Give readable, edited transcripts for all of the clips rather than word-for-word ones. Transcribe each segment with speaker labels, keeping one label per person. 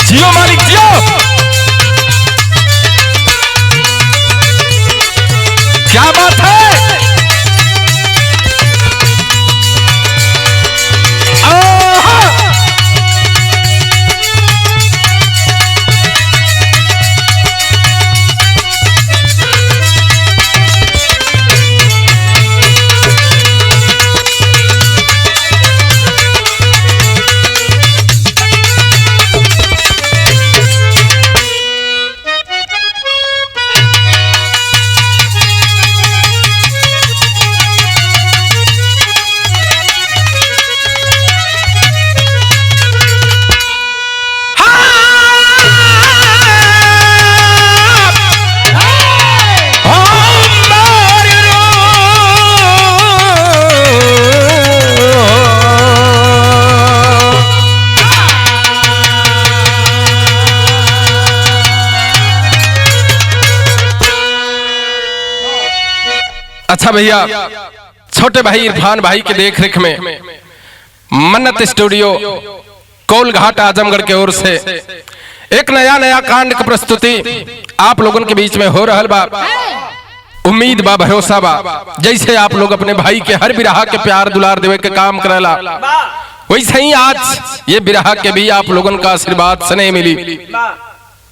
Speaker 1: जियो मालिक जियो। क्या बात है। अच्छा भैया, छोटे भाई इरफान भाई के देख रेख में मन्नत स्टूडियो कोलघाट आजमगढ़ के ओर से एक नया कांड की प्रस्तुति आप लोगों के बीच में हो रहल बा। उम्मीद बा, भरोसा बा, जैसे आप लोग अपने भाई के हर बिरहा के प्यार दुलार देवे के काम करेला, वैसे ही आज ये बिरहा के भी आप लोगों का आशीर्वाद स्नेह मिली।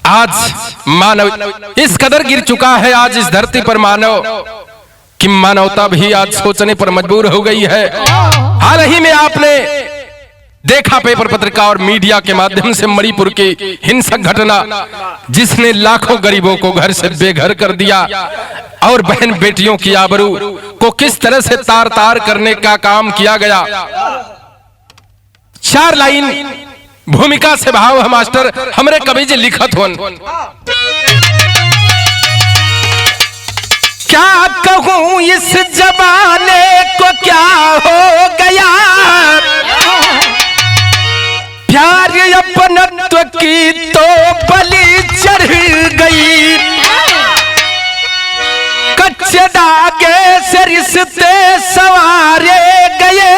Speaker 1: आज मानव इस कदर गिर चुका है आज इस धरती पर मानव कि मानवता भी आज सोचने पर मजबूर हो गई है। हाल ही में आपने देखा पेपर पत्रिका और मीडिया के माध्यम से मणिपुर की हिंसक घटना, जिसने लाखों गरीबों को घर से बेघर कर दिया और बहन बेटियों की आबरू को किस तरह से तार तार करने का काम किया गया। 4 लाइन भूमिका से भाव है मास्टर हमरे कवि जी लिखत होन। क्या कहूं इस जमाने को क्या हो गया, प्यार अपनत्व की तो बलि चढ़ गई, कच्चे धागे से रिश्ते संवारे गए,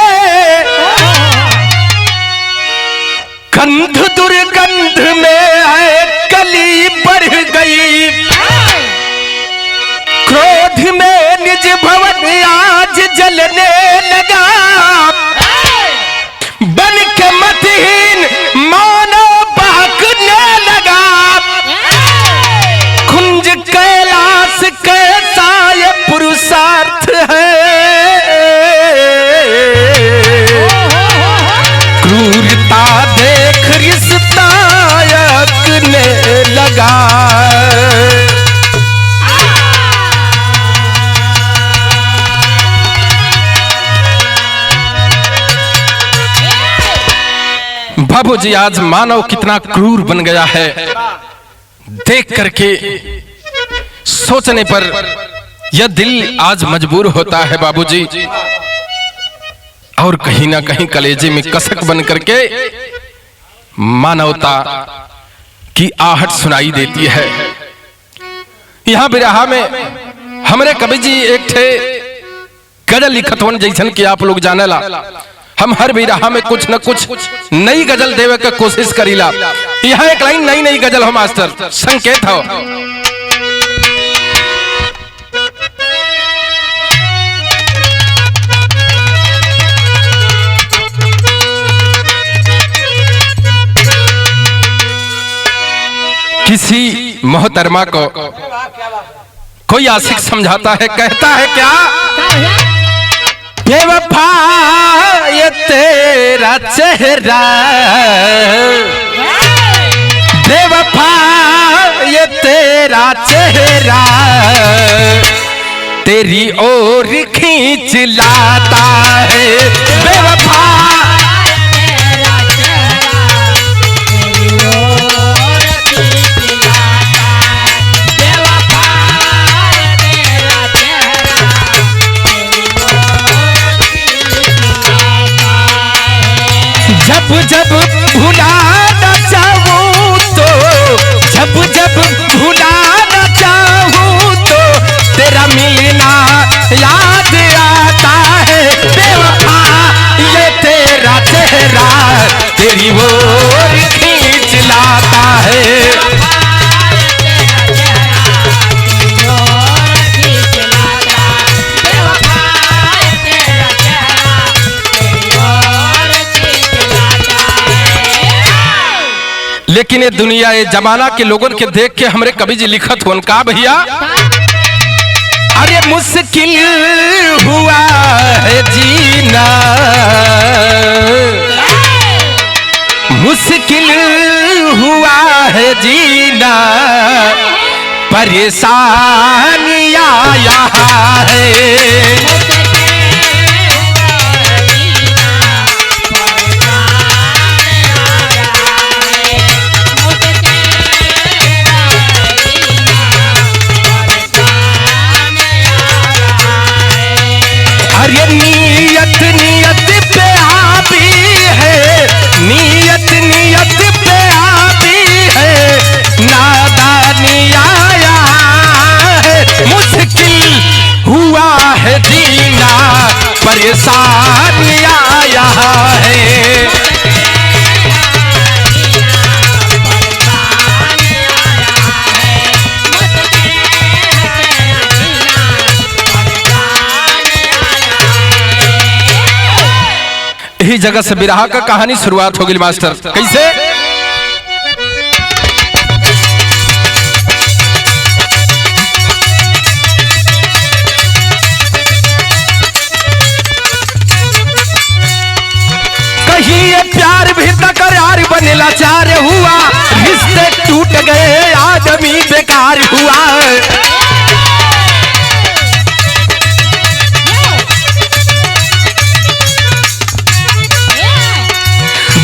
Speaker 1: गंध दुर्गंध में है कली बढ़ गई, क्रोध में निज भवन आज जलने लगा, बन के मतहीन मानव बहकने लगा, कुंज कैलाश कैसा ये पुरुषार्थ है, क्रूरता देख रिश्ता यकने लगा। बाबूजी, आज मानव कितना क्रूर बन गया है, देख करके सोचने पर यह दिल आज मजबूर होता है बाबूजी, और कहीं ना कहीं कलेजे में कसक बन करके मानवता की आहट सुनाई देती है। यहां बिरहा में हमरे कवि जी एक थे गजल लिखत होन, जैसन कि आप लोग जानेला हम हर बिरहा में कुछ न कुछ नई गजल देवे के कोशिश करीला। यहाँ एक लाइन नई गजल हो मास्टर, संकेत हो। किसी मोहतरमा को कोई आशिक समझाता है, कहता है क्या, बेवफा ये तेरा चेहरा, बेवफा ये तेरा चेहरा, तेरी ओर खींच लाता है, बेवफा जब जब भुलाना चाहूँ तो, जब जब भुलाना चाहूँ तो तेरा मिलना याद आता है, बेवफा ये तेरा चेहरा तेरी ओर खींच लाता लेकिन ये दुनिया ये जमाना के लोगों के देख के हमरे कवि जी लिखत हुन का भैया, अरे मुश्किल हुआ है जीना, मुश्किल हुआ है जीना, परेशानियां यहाँ है। अरे नियत नियत पे आती है, नियत नियत पे आती है, नादानी आया है, मुश्किल हुआ है जीना, परेशानी आया है। यही जगह से बिरहा का कहानी शुरुआत हो गई मास्टर। कैसे? कहीं ये प्यार भी तकरार बने लाचार हुआ, रिश्ते टूट गए आदमी बेकार हुआ।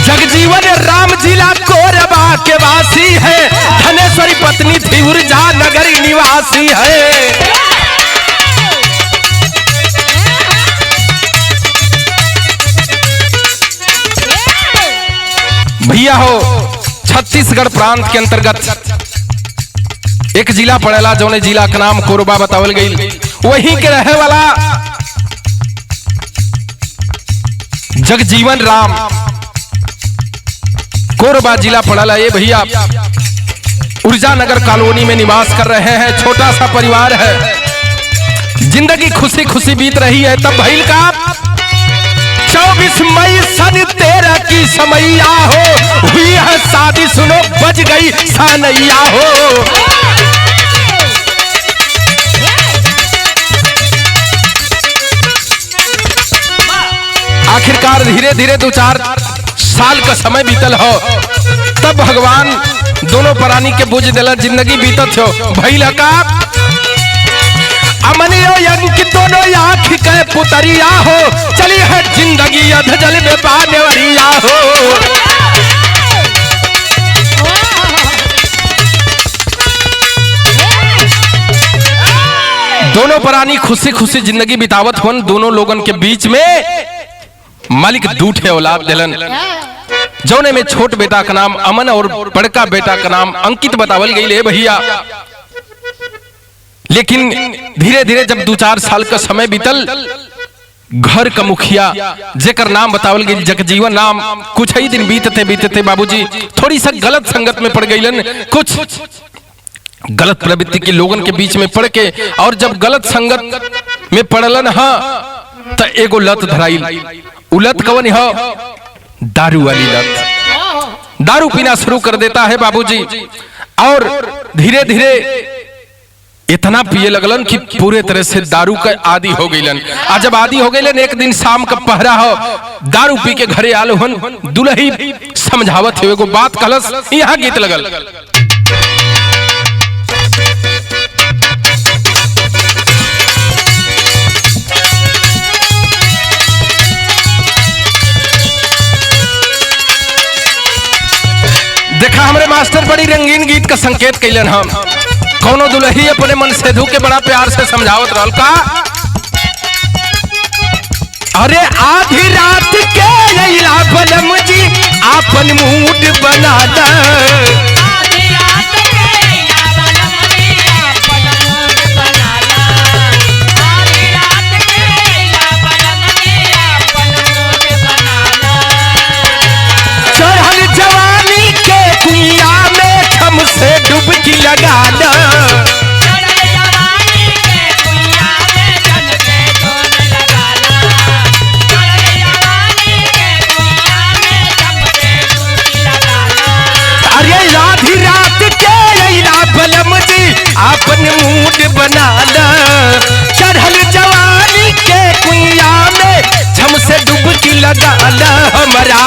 Speaker 1: जगजीवन राम जिला कोरबा के वासी है, धनेश्वरी पत्नी थी उर्जा नगरी निवासी है। भैया हो छत्तीसगढ़ प्रांत के अंतर्गत एक जिला पड़ेला, जौने जिला का नाम कोरबा बतावल गई। वहीं के रहे वाला जगजीवन राम कोरबा जिला पड़ला। ये भैया ऊर्जा नगर कॉलोनी में निवास कर रहे हैं, छोटा सा परिवार है। जिंदगी खुशी खुशी बीत रही है। तब भइल का 24 मई सन 13 की समैया हो, हुई है शादी, सुनो बज गई सानैया हो। आखिरकार धीरे धीरे 2-4 साल का समय बीतल हो, तब भगवान दोनों प्राणी के बुझ दिला, जिंदगी बीतत हो। भइल का अमनियो अंकित दोनों आँख के पुतरिया हो, चली है जिंदगी अधजल में पानेवरिया हो। दोनों प्राणी खुशी खुशी जिंदगी बितावत होन। दोनों लोगन के बीच में मालिक दूठे औलाद दिलन, जौने में छोट बेटा का नाम अमन और बड़का बेटा का नाम अंकित बतावल गई ले भैया। लेकिन धीरे धीरे जब 2-4 साल का समय बीतल, घर का मुखिया जेकर नाम बतावल गई जगजीवन नाम, कुछ ही दिन बीतते बीतते बाबूजी थोड़ी सा गलत संगत में पड़ गईलन, कुछ गलत प्रवृत्ति के लोगन के बीच में पड़ के, और जब गलत संगत में पड़लन हाँ तो एगो लत धराइल। उलत कवन हो? दारू वाली लत। दारू पीना शुरू कर देता है बाबूजी, और धीरे धीरे इतना पिए लगलन कि पूरे तरह से दारू का आदी हो गईलन। आज जब आदी हो गईलन, एक दिन शाम का पहरा हो, दारू पी के घरे आलो हन, दुल्ही समझावत है एगो बात कहलस, यहाँ गीत लगल। देखा हमरे मास्टर बड़ी रंगीन गीत का संकेत कैलन हम। कौनो दुल्ही अपने मन सेधु के बड़ा प्यार से समझावत रहल का, अरे आधी रात के अइला बलम जी आपन मूड बना दा। चढ़ल जवानी के कुइया में खम से डुबकी लगा दा। बना ला चढ़ल जवानी के कुइया में झम से डुबकी लगा ला हमारा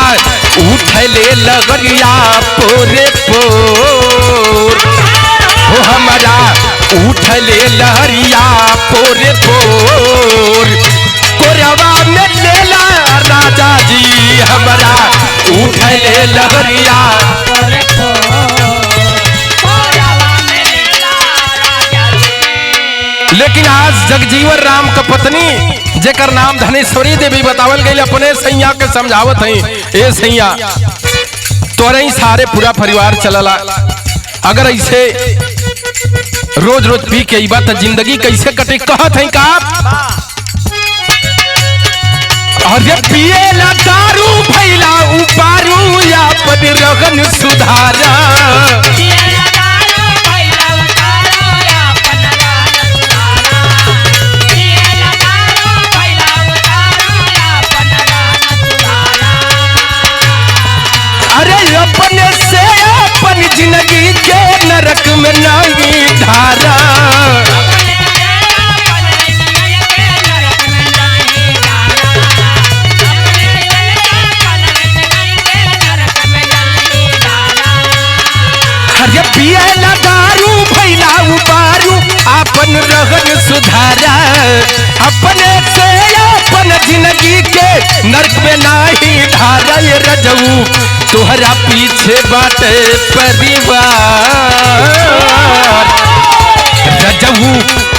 Speaker 1: उठले लगरिया पोरे पोर हो हमारा उठले लहरिया पोरे पोर कोरवा में लेला राजा जी हमारा उठले लहरिया पोरे लेकिन आज जगजीवन राम का पत्नी जेकर नाम धनेश्वरी देवी बतावल गई अपने सैया के समझावत है ए सैया तोरे ही सारे पूरा परिवार चलला अगर ऐसे रोज रोज पी के ई बात जिंदगी कैसे कटे कहत है का अरे पिए ला दारू भैला उपारू अपन रगन सुधारा अरे अपने से अपन जिंदगी के नरक में नहीं धारा अरे पिए ला दारू भैला उबारू अपन रहन सुधारा अपने से अपन जिंदगी के नरक में नहीं धारा ये रजऊ तोहरा पीछे बाटे परिवार रजऊ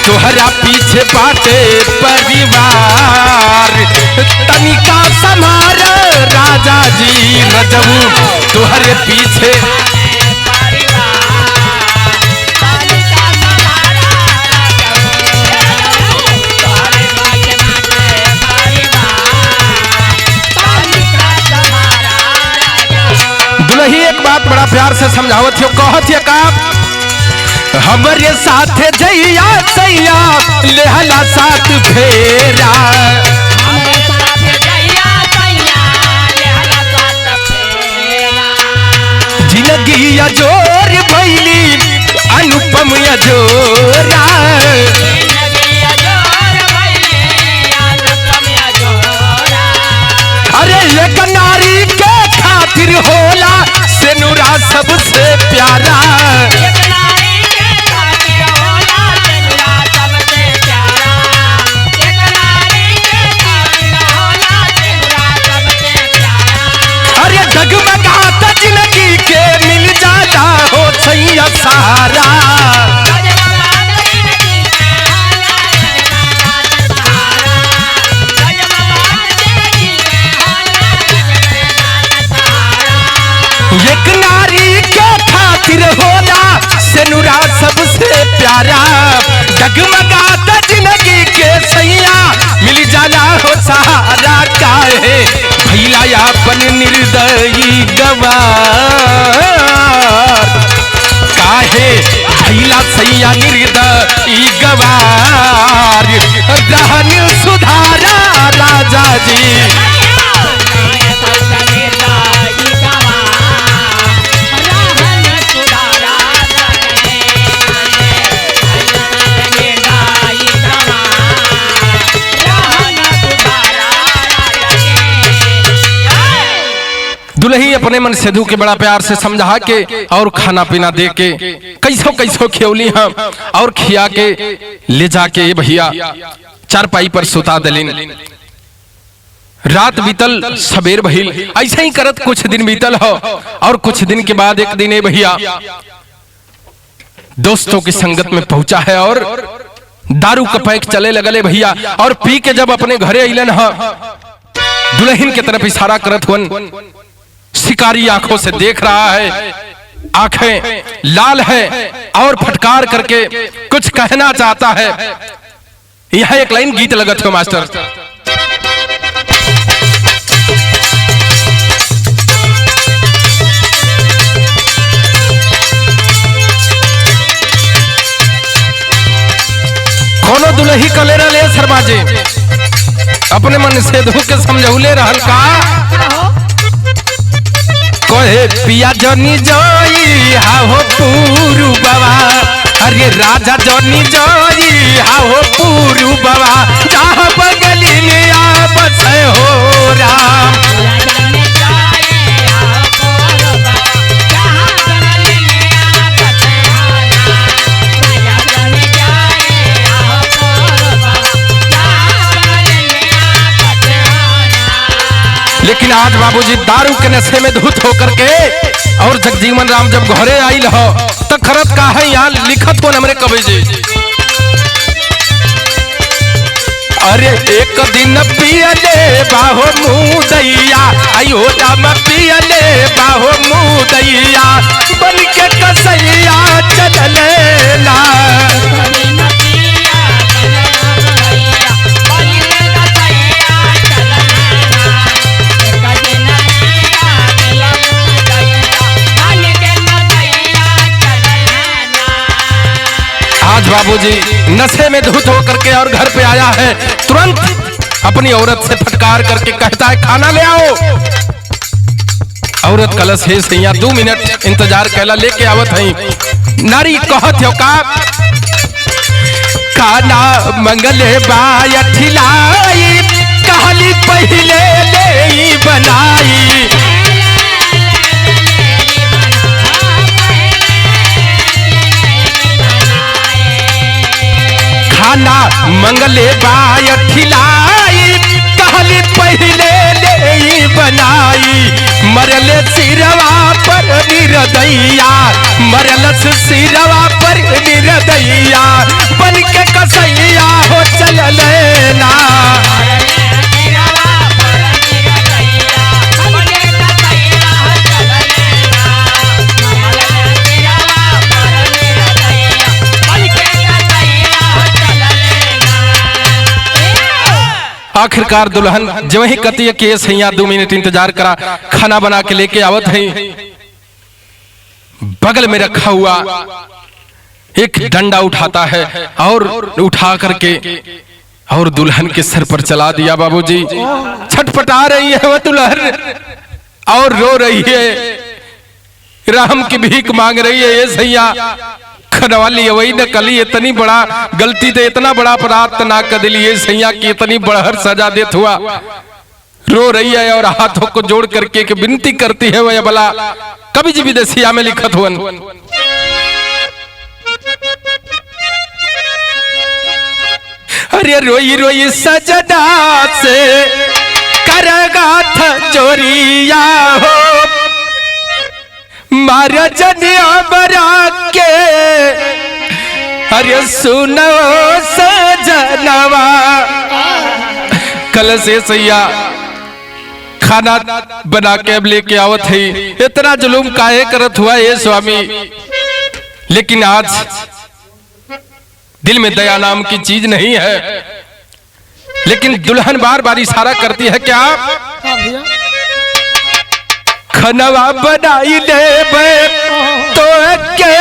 Speaker 1: तोहरा पीछे बाटे परिवार तनिका समारा राजा जी रजऊ तोहरे पीछे दुल्ही एक बात बड़ा प्यार से समझावत हो कहत है का हमरे साथ जइया सैया लेहला साथ फेरा जिंदगी जोर भैली अनुपम जोरा अरे एक नारी के खातिर होला सेनुरा सबसे प्यारा अरे जगमगात जिंदगी के मिल जाता हो सैया सहारा एक नारी के खातिर होला सेनुरा सबसे प्यारा जगमगाता जिंदगी के सैया मिल जाला हो सहारा काहे भैला अपन निर्दयी गवार काहे भैला सैया निर्दयी गवार रहन सुधारा राजा जी दुल्ही अपने मन सेधु के बड़ा प्यार से समझा के और खाना पीना दे के कैसो कैसो खियौली हम और खिया के ले जाके भैया चारपाई पर सुता दिलिन रात बीतल सबेर भइल ऐसे ही करत कुछ दिन बीतल हो और कुछ दिन के बाद एक दिन भैया दोस्तों की संगत में पहुंचा है और दारू का पैक चले लगले भैया और पी के जब अपने घरे अइलन ह दुल्हन के तरफ इशारा करत हुन शिकारी आंखों से देख रहा है आंखें लाल है और फटकार करके कुछ कहना चाहता है यह एक लाइन गीत लगत हो मास्टर कोनो दुल्ही कलेरा ले शर्माजी अपने मन से धो के समझौले रहल का कहे पिया जनी जाई हो पूरू बाबा अरे राजा जोनी जोरी हाओ पूरू बाबा जहाँ बगली में आप से हो राम। लेकिन आज बाबूजी दारू के नशे में धुत होकर के और जगजीवन राम जब घरे आइल हो तो खरत का है यहाँ लिखत को हमरे कवि जी। अरे एक दिन पियले बाहो मुदैया आयो राम पियले बाहो मुदैया बन के कसैया चलले ना। आज बाबूजी नशे में धुत होकर के और घर पे आया है, तुरंत अपनी औरत से फटकार करके कहता है खाना ले आओ। औरत कलश है सैया 2 मिनट इंतजार कैला लेके आवत है। नारी कहत हो का खाना मंगले बाय ठिलाई कहली पहले ले बनाई। खाना मंगले बाय खिलाई कहली पहले ले बनाई। मरल सिरवा पर निरदैया मरल सिरवा पर निरदैया बन के कसैया हो चलले ना। आखिरकार दुल्हन जो ही कहती है कि सैया 2 मिनट इंतजार करा खाना बना के लेके आवत है। बगल में रखा हुआ एक डंडा उठाता है और उठा करके और दुल्हन के सर पर चला दिया। बाबूजी छटपटा रही है वह दुल्हन और रो रही है, राम की भीख मांग रही है। ये सैया खनवाली वही न कली इतनी बड़ा गलती दे इतना बड़ा अपराध ना कर दिली सैया की इतनी बड़हर सजा देत हुआ। रो रही है और हाथों को जोड़ करके कि विनती करती है वह भला कभी जी विदेशिया में लिखत हुआ। अरे रोई रोई सजना से करगा था जोरिया हो महाराजनिया बरा के। अरे सुनो सजनवा कल से सैया खाना बना के अब लेके आवत है। इतना जुलूम काहे करत हुआ ये स्वामी। लेकिन आज दिल में दया नाम की चीज नहीं है। लेकिन दुल्हन बार बार इशारा करती है क्या खनवा बनाई ले बे तो के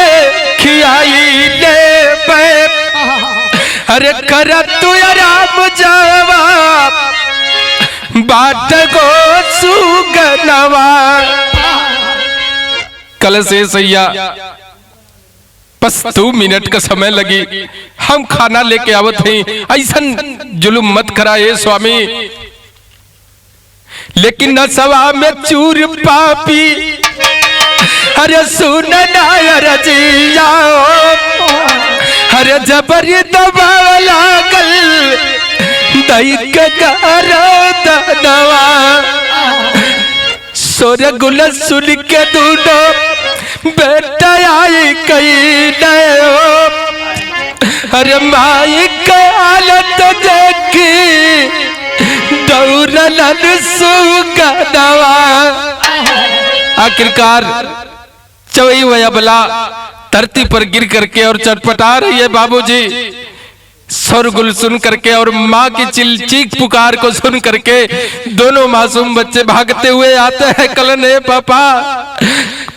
Speaker 1: खियाई ले बे। अरे कर तू राम जवाब बाट को सुगनवा। कल से सैया बस 2 मिनट का समय लगी हम खाना लेके आवत हैं। ऐसा जुलुम मत कराए स्वामी। लेकिन नसवा में चूर पापी अरे सुन नायर जिया अरे जबरी दबाव लागल दैक कर दनवा। सोर गुल सुन के दूनो बेटा आई कई नयो। अरे माई के हालत देखी दौड़लन सुगनवा। आखिरकार चवई वयबला धरती पर गिर करके और चटपटा रही है बाबूजी। शोरगुल सुन करके और माँ की चीख पुकार को सुन करके दोनों मासूम बच्चे भागते हुए आते हैं। कलन है पापा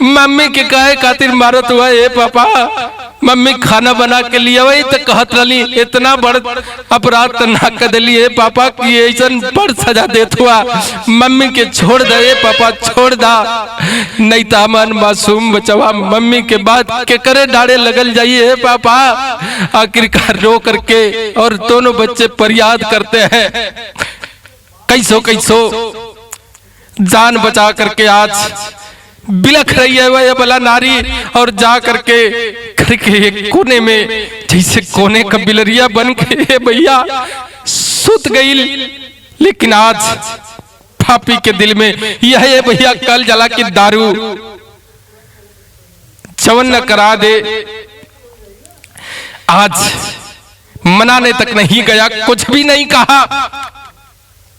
Speaker 1: मम्मी के काहे खातिर मारत हुआ है पापा मम्मी खाना बना के लिए वही तो कहत रही इतना बड़ अपराध तो ना कर दिलिए पापा की ऐसा बड़ सजा देत हुआ मम्मी के छोड़ दे पापा छोड़ दा नहीं तो मन मासूम बचवा मम्मी के बाद के करे डाड़े लगल जाइए पापा। आखिरकार रो करके और दोनों बच्चे फरियाद करते हैं कैसो कैसो जान बचा करके आज बिलख रही है वह भला नारी और जा करके घर के एक कोने में जैसे कोने का बिलरिया बन के भैया सुत गई। लेकिन आज पापी के दिल में यह है भैया कल जला की दारू चवन न करा दे। आज मनाने तक नहीं गया कुछ भी नहीं कहा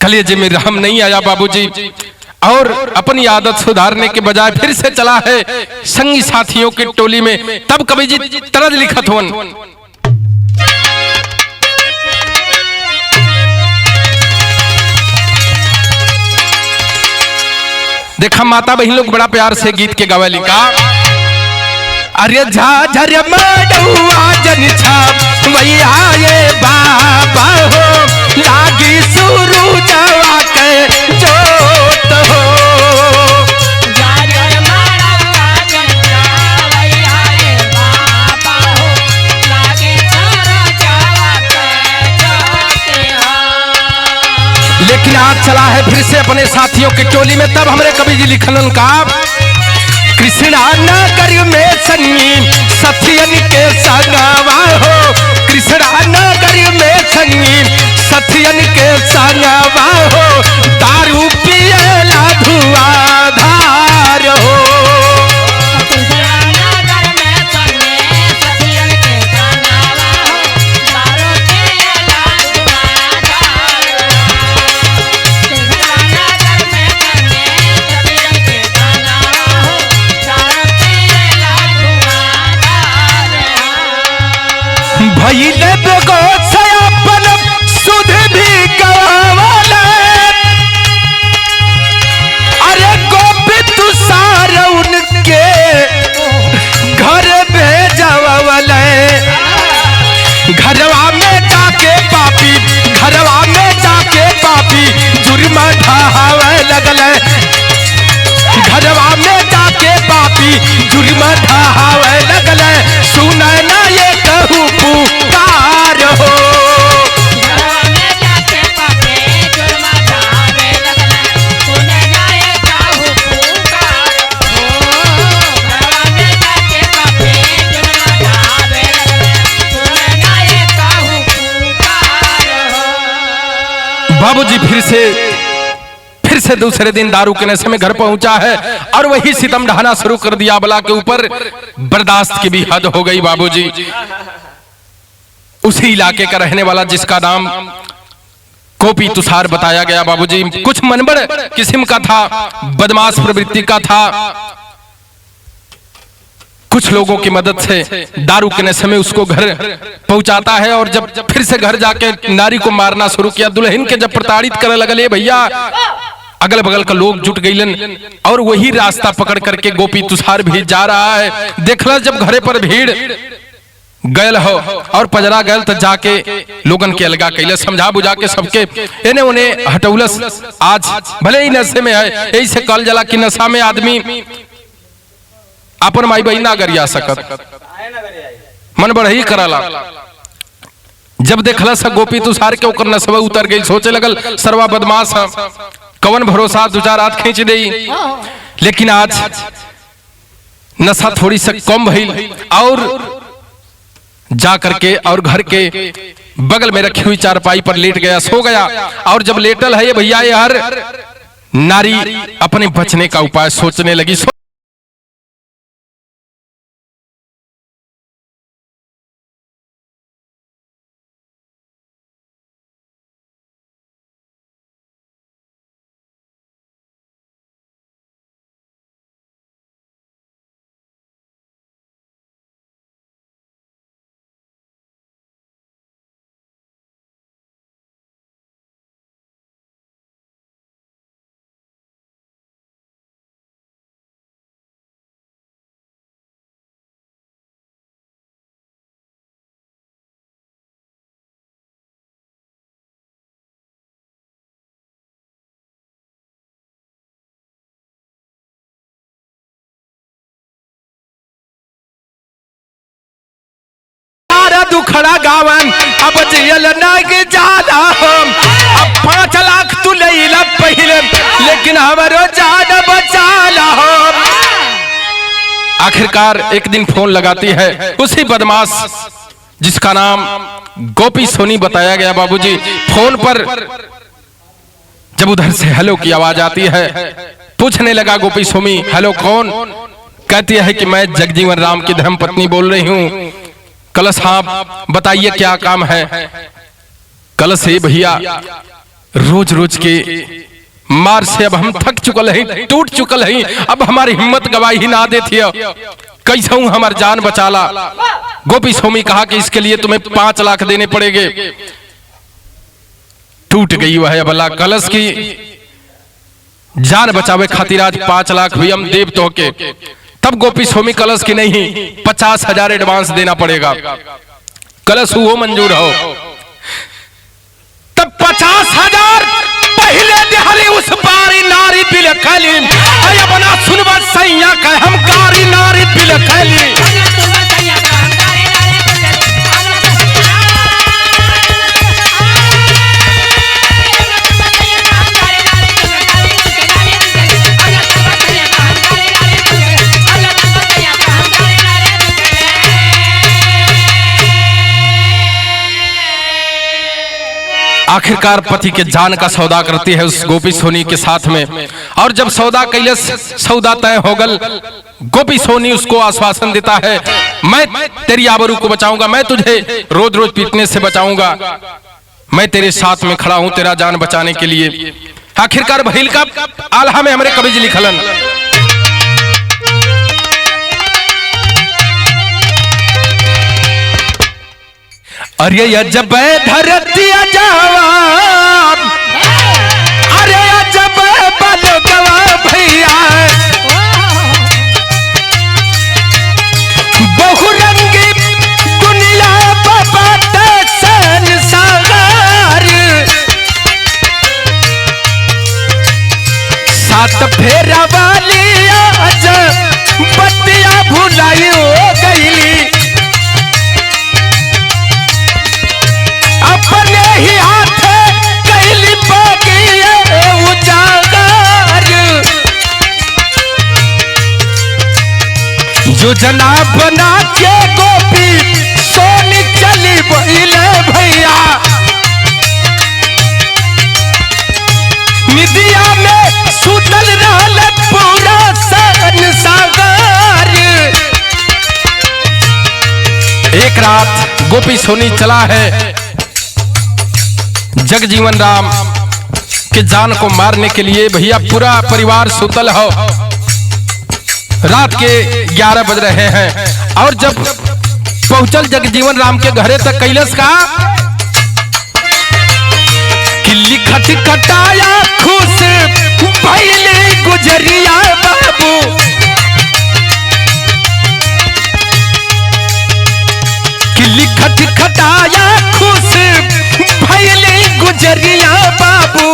Speaker 1: कलेजे में रहम नहीं आया बाबूजी और अपनी आदत सुधारने के बजाय फिर से चला है संगी साथियों की टोली में। तब कवि जी तरज लिखत होन देखा माता बहन लोग बड़ा प्यार से गीत के गावे लिखा अरे झाझर मडुआ जन छाप भैया ये बाबा हो लागी सुरु जवा के जोत हो झाझर मडुआ जन छाप भैया ये बाबा हो लागी सुरु जवा के जोत हो। लेकिन आज चला है फिर से अपने साथियों की टोली में। तब हमारे कवि जी लिखलन का कृष्णा नगर में संगी सथियन के संगवा हो कृष्णा नगर में संगी सथियन के संगवा हो दारू पियला धुआंधार हो कृष्णा नगर में संगी सथियन के संगवा हो दारू पियला धुआंधार कृष्णा नगर में संगी सथियन के संगवा हो भइले बेगोसयापन सुध भी गवावले अरे गोपी तुषार उनके घर भेजवले घरवा में जाके पापी घरवा में जाके पापी जुर्म ढहावे लगले घरवा में जाके पापी जुर्म ढहावे लगले सुने ना ये कहूँ पुकार हो घरवा में जाके पापी जुर्म ढहावे लगले सुने ना ये कहूँ पुकार हो घरवा में जाके पापी जुर्म ढहावे लगले सुने ना ये कहूँ पुकार हो। बाबूजी फिर से दूसरे दिन दारू के नशे में घर पहुंचा है और वही सितम ढहाना शुरू कर दिया बला के ऊपर। बर्दाश्त की भी हद हो गई बाबूजी। उसी इलाके का रहने वाला जिसका नाम गोपी तुषार बताया गया बाबूजी कुछ मनबड़ किस्म का था बदमाश प्रवृत्ति का था। कुछ लोगों की मदद से दारू के नशे में उसको घर पहुंचाता है और जब फिर से घर जाके नारी को मारना शुरू किया दुल्हन के जब प्रताड़ित करने लगले भैया अगल बगल का लोग जुट गईलन और वही रास्ता पकड़ करके गोपी तुषार भी जा रहा है। देखला जब घरे पर भीड़ गयल हो और पजरा गयल तो जाके लोगन के अलगा कैले समझा बुझा के सबके एने उन्हें हटौलस। आज भले ही नशे में है ऐसे कल जला की नशा में आदमी अपन माई बहन ना गरिया सकत मन बढ़ई कराला। जब देखला सा गोपी तुषार के ओकर नशवा उतर गई सोचे लगल सरवा बदमाश कवन भरोसा दो चार रात खींच दे। लेकिन आज नशा थोड़ी सा कम भइल और जा करके और घर के बगल में रखी हुई चारपाई पर लेट गया सो गया। और जब लेटल है ये भैया यार नारी अपने बचने का उपाय सोचने लगी। बड़ा गावन अब जियल नहीं जाना हम। अब 5 लाख तू लैला पहले लेकिन हमारो जान बचाला हम। आखिरकार एक दिन फोन लगाती है उसी बदमाश जिसका नाम गोपी सोनी बताया गया बाबूजी। फोन पर जब उधर से हेलो की आवाज आती है, पूछने लगा गोपी सोनी हेलो कौन? कहती है कि मैं जगजीवन राम की धर्मपत्नी बोल रही हूँ। कलश हाँ बताइए क्या काम है? कलश है भैया रोज रोज के मार से अब हम थक चुकल हैं, टूट चुकल हैं, अब हमारी हिम्मत गवाही ना देती है, कैसा हूं हमार जान बचाला। गोपी सोमी कहा कि इसके लिए तुम्हें 5 लाख देने पड़ेंगे। टूट गई वह अबला। कलश की जान बचावे खातिर आज 5 लाख भी हम देव तो के। तब गोपी सोमी कलश की नहीं 50,000 एडवांस देना पड़ेगा। कलश वो मंजूर हो। तब 50,000 पहले दिहाली उस बारी नारी बिलखली अय बना सुनवा सैया कह हम कारी नारी बिलखली। आखिरकार पति के जान का सौदा करती है उस गोपी सोनी के साथ में। और जब सौदा कैले सौदा तय हो गल, गोपी सोनी उसको आश्वासन देता है मैं तेरी आबरू को बचाऊंगा, मैं तुझे रोज रोज पीटने से बचाऊंगा, मैं तेरे साथ में खड़ा हूं तेरा जान बचाने के लिए। आखिरकार भइल का आल्हा में हमारे कवि जी लिखलन अरे जब धरतिया जवान अरे जब बलगवा भैया बहुरंगी दुनिया बात संसार। सात फेरा वाली आज बतिया भुलाई हो गई, अपने ही हाथ कैली बगिए उजागर। योजना बना के गोपी सोनी चली बहिले भैया, निदिया में सुतल रहल पूरा संसार। एक रात गोपी सोनी चला है जगजीवन राम के जान को मारने के लिए। भैया पूरा परिवार सुतल हो, रात के 11 बज रहे हैं। और जब पहुंचल जगजीवन राम के घरे तक कैलाश का किल्ली खटखटाया खुश पहले गुजरिया बाबू। किल्ली खटखटाया खुश पहले गुजरिया बाबू।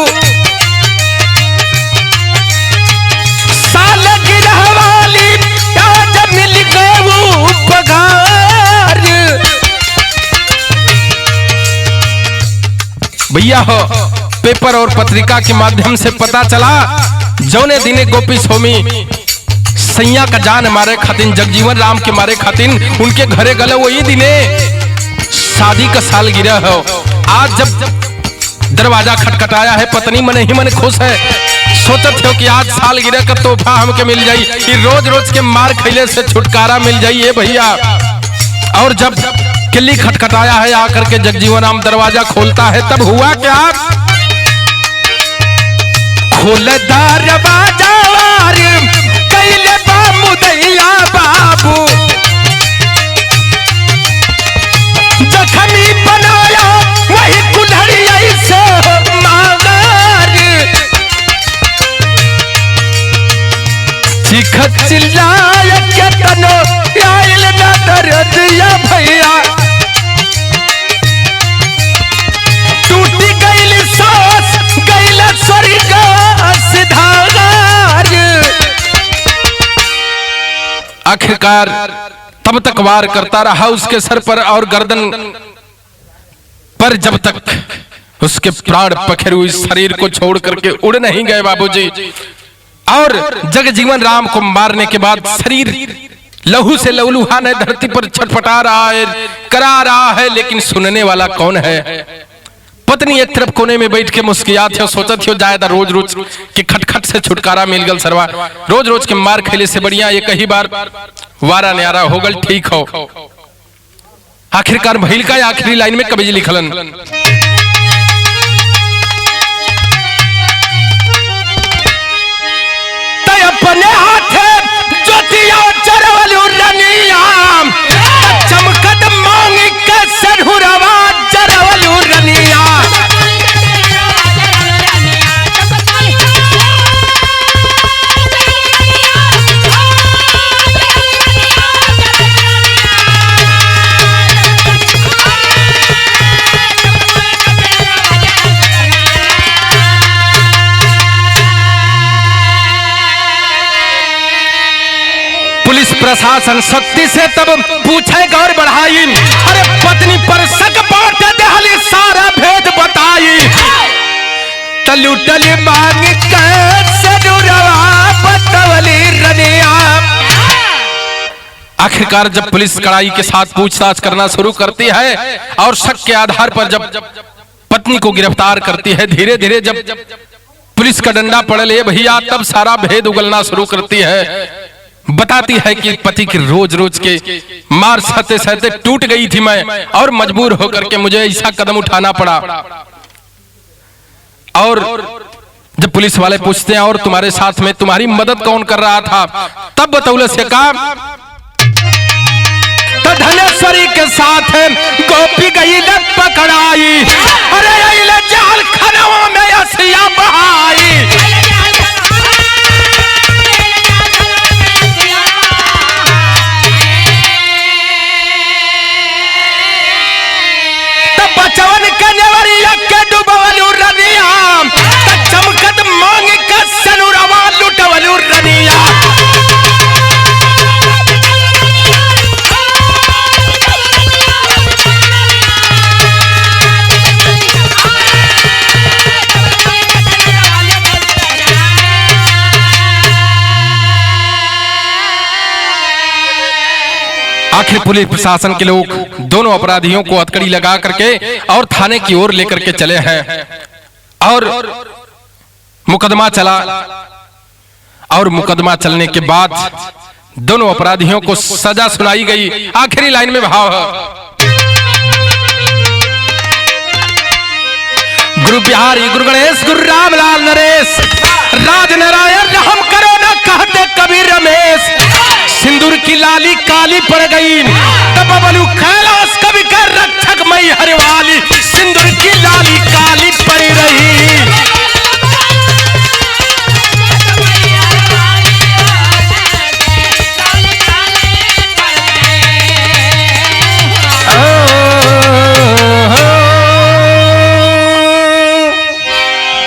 Speaker 1: साल गिरह वाली आज मिल गऊ पगार। भैया हो पेपर और पत्रिका के माध्यम से पता चला जौने दिने गोपी सोमी सैया का जान मारे खातिन जगजीवन राम के मारे खातिन उनके घरे गले वही दिने शादी का साल गिरह हो। आज जब दरवाजा खटखटाया है पत्नी मन ही मन खुश है, सोचत हो कि आज साल गिरह का तोहफा हमके मिल जाई, कि रोज रोज के मार खैले से छुटकारा मिल जाइए भैया। और जब किल्ली खटखटाया है आकर के जगजीवन राम दरवाजा खोलता है तब हुआ क्या? खोल दरवाजा कैले मुदैया बाबू, जखनी बनाया वही कुल्हड़िया से मांगार। चिखत चिल्लाया के तनो आइल ना दर्दिया भैया, टूटी गइल सांस गइल स्वर्ग सिधार। आखिरकार तब तक वार करता रहा उसके सर पर और गर्दन पर जब तक उसके प्राण पखेरु इस शरीर को छोड़ करके उड़ नहीं गए बाबूजी, और जगजीवन राम को मारने के बाद शरीर लहू से लहूलुहान है, धरती पर छटपटा रहा है, करा रहा है, लेकिन सुनने वाला कौन है? पत्नी एक तरफ कोने में बैठ के मुस्कियात है और सोचत हो जायदा रोज रोज के खटखट से छुटकारा मिल गल सरवा, रोज रोज के मार खेले से बढ़िया एक ही बार वारा न्यारा हो गल, ठीक हो। आखिरकार भइल का आखिरी लाइन में कवि जी लिखलन, तय अपने हाथे ज्योतिया चरवलु रनिया, चमकत मांगी के सनहुरवा चरवलु रनिया। पुलिस प्रशासन शक्ति से तब पूछे गौर बढ़ाई, अरे पत्नी पर शक बांट देहली सारा भेद बताई, तलुटली मांग के सनुरवा बतवली रनिया। आखिरकार जब पुलिस कड़ाई के साथ पूछताछ करना शुरू करती है और शक के आधार पर जब पत्नी को गिरफ्तार करती है, धीरे धीरे जब पुलिस का डंडा पड़ ले भैया, तब सारा भेद उगलना शुरू करती है। बताती है कि पति की रोज रोज के मार सहते सहते टूट गई थी मैं, और मजबूर होकर के मुझे ऐसा कदम उठाना पड़ा। और जब पुलिस वाले पूछते हैं और तुम्हारे साथ में तुम्हारी मदद कौन कर रहा था, तब बतौले से कहा, तो धनेश्वरी के साथ गोपी गई पकड़ाई, अरे जाल खनवा में असिया बहाई। बचवन के नेवरिया के डुबवलु रनिया, चमकत मांग के सनुरवा लुटवलु रनिया। आखिर पुलिस प्रशासन के लोग दोनों अपराधियों को हथकड़ी लगा करके और थाने की ओर लेकर के चले हैं, और मुकदमा चला। और मुकदमा चलने के बाद दोनों अपराधियों को सजा सुनाई गई। आखिरी लाइन में भाव है, गुरु बिहारी गुरु गणेश गुरु रामलाल नरेश, राज नारायण रहम करो न कहते कबीर रमेश, सिंदूर की लाली काली पड़ गई,